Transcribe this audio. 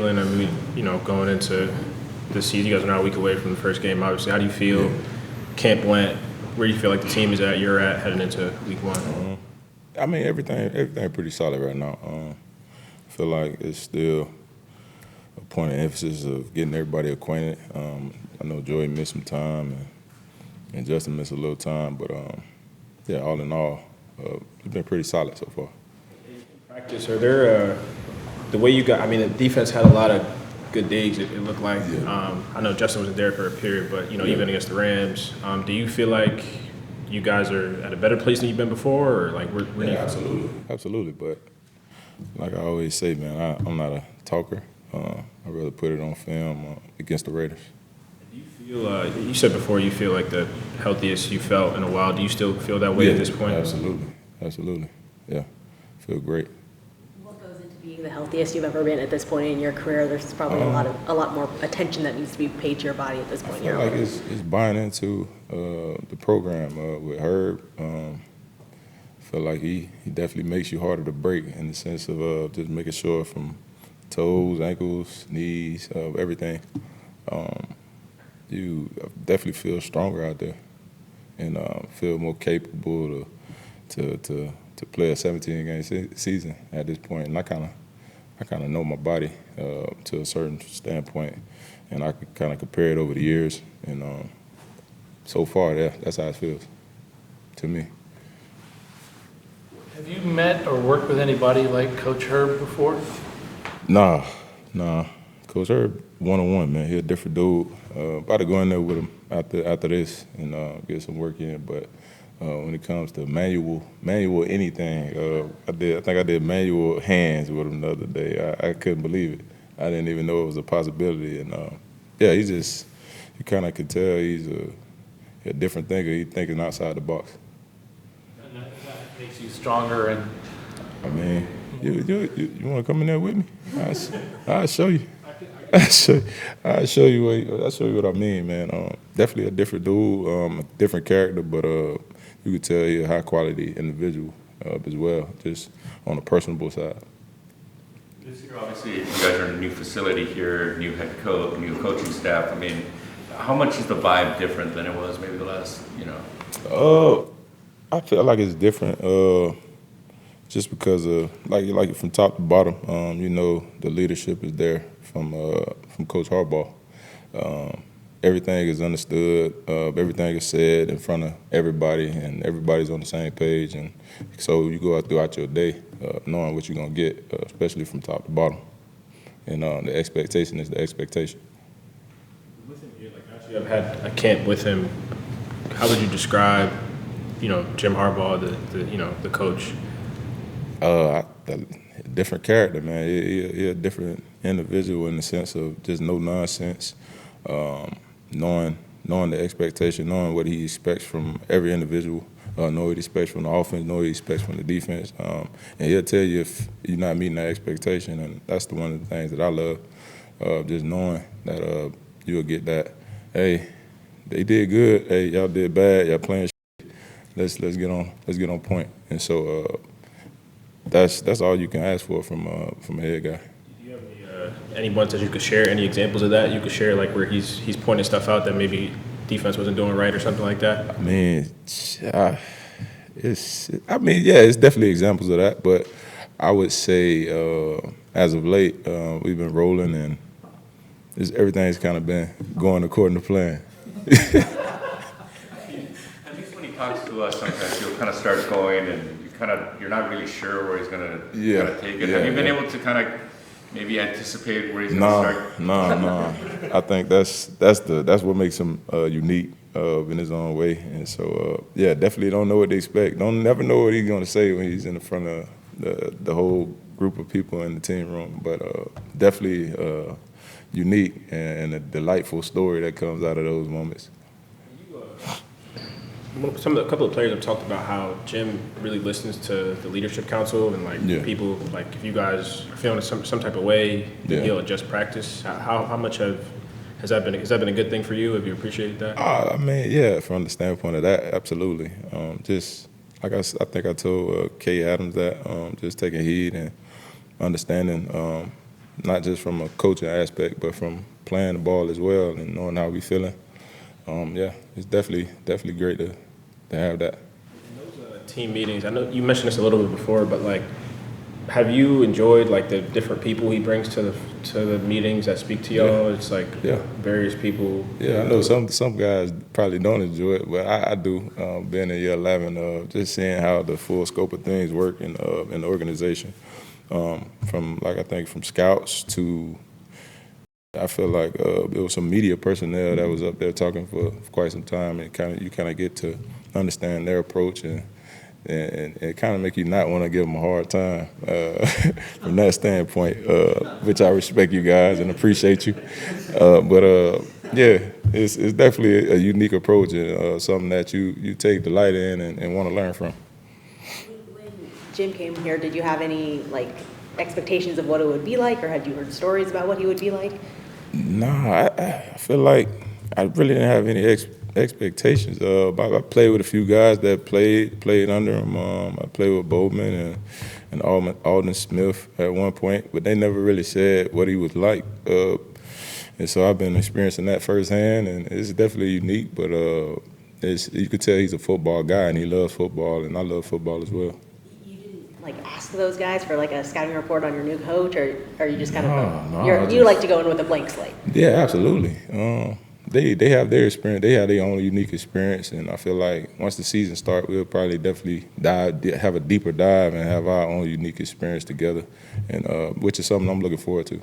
feeling? I mean, going into this season, you guys are now a week away from the first game. Obviously, how do you feel? Camp went. Where do you feel like the team is at? You're at heading into week one. I mean, everything pretty solid right now. I feel like it's still a point of emphasis of getting everybody acquainted. I know Joey missed some time and Justin missed a little time, but all in all, it's been pretty solid so far. Practice, are there the way you got? I mean, the defense had a lot of good days. It looked like. I know Justin wasn't there for a period, but even against the Rams, do you feel like you guys are at a better place than you've been before, or like absolutely. But like I always say, man, I'm not a talker. I'd rather put it on film against the Raiders. Do you feel? You said before you feel like the healthiest you felt in a while. Do you still feel that way at this point? Absolutely. Yeah, feel great. What goes into being the healthiest you've ever been at this point in your career? There's probably a lot more attention that needs to be paid to your body at this point. I feel like it's buying into the program with Herb. I feel like he definitely makes you harder to break in the sense of just making sure from toes, ankles, knees, everything. You definitely feel stronger out there and feel more capable to play a 17-game season at this point. And I kind of know my body to a certain standpoint, and I could kind of compare it over the years. And so far, that's how it feels to me. Have you met or worked with anybody like Coach Herb before? Nah. Coach Herb, one-on-one, man. He a different dude. About to go in there with him after this and get some work in. But when it comes to manual anything, I think I did manual hands with him the other day. I couldn't believe it. I didn't even know it was a possibility. And you kind of could tell he's a different thinker. He's thinking outside the box. And that makes you stronger. And I mean, you want to come in there with me? I'll show you. I'll show you what I mean, man. Definitely a different dude, a different character, but you could tell he's a high quality individual as well, just on the personable side. This year, obviously, you guys are in a new facility here, new head coach, new coaching staff. I mean, how much is the vibe different than it was maybe the last, I feel like it's different. Just because of like from top to bottom, the leadership is there from Coach Harbaugh. Everything is understood. Everything is said in front of everybody, and everybody's on the same page. And so you go out throughout your day knowing what you're gonna get, especially from top to bottom. And the expectation is the expectation. With him here, actually, I've had a camp with him. How would you describe, Jim Harbaugh, the coach? A different character, man. He a different individual in the sense of just no nonsense, knowing the expectation, knowing what he expects from every individual, know what he expects from the offense, know what he expects from the defense, and he'll tell you if you're not meeting that expectation, and that's one of the things that I love, just knowing that you'll get that. Hey, they did good. Hey, y'all did bad. Y'all playing. Let's get on point, and so. That's all you can ask for from a head guy. Do you have any ones that you could share? Any examples of that you could share, like where he's pointing stuff out that maybe defense wasn't doing right or something like that? I mean, it's definitely examples of that. But I would say as of late we've been rolling and everything's kind of been going according to plan. At least when he talks to us, sometimes he'll kind of start going and. You're not really sure where he's gonna take it. Have you been able to kind of maybe anticipate where he's gonna start? No. I think that's what makes him unique in his own way. And so definitely don't know what to expect. Never know what he's gonna say when he's in front of the whole group of people in the team room. But definitely unique and a delightful story that comes out of those moments. A couple of players have talked about how Jim really listens to the leadership council and people, if you guys are feeling some type of way, he'll adjust practice. How much has that been a good thing for you? Have you appreciated that? I mean, from the standpoint of that, absolutely. Just like I think I told Kay Adams that just taking heed and understanding not just from a coaching aspect, but from playing the ball as well and knowing how we feeling. Yeah, it's definitely great to have that. Team meetings. I know you mentioned this a little bit before, but like, have you enjoyed like the different people he brings to the meetings that speak to y'all? Yeah. It's like Yeah. various people. Yeah, I know some guys probably don't enjoy it, but I do. Being in year 11, just seeing how the full scope of things work in the organization, from I think from scouts to. I feel like there was some media personnel that was up there talking for quite some time, and you kind of get to understand their approach and it kind of make you not want to give them a hard time from that standpoint, which I respect you guys and appreciate you. Yeah, it's definitely a unique approach and something that you take delight in and want to learn from. When Jim came here, did you have any like expectations of what it would be like, or had you heard stories about what he would be like? No, I feel like I really didn't have any expectations. I played with a few guys that played under him. I played with Bowman and Alden Smith at one point, but they never really said what he was like. And so I've been experiencing that firsthand, and it's definitely unique. But you could tell he's a football guy, and he loves football, and I love football as well. You didn't like ask those guys for like a scouting report on your new coach, or are you just kind of you like to go in with a blank slate? Yeah, absolutely. They have their experience. They have their own unique experience, and I feel like once the season starts, we'll probably definitely have a deeper dive and have our own unique experience together, and which is something I'm looking forward to.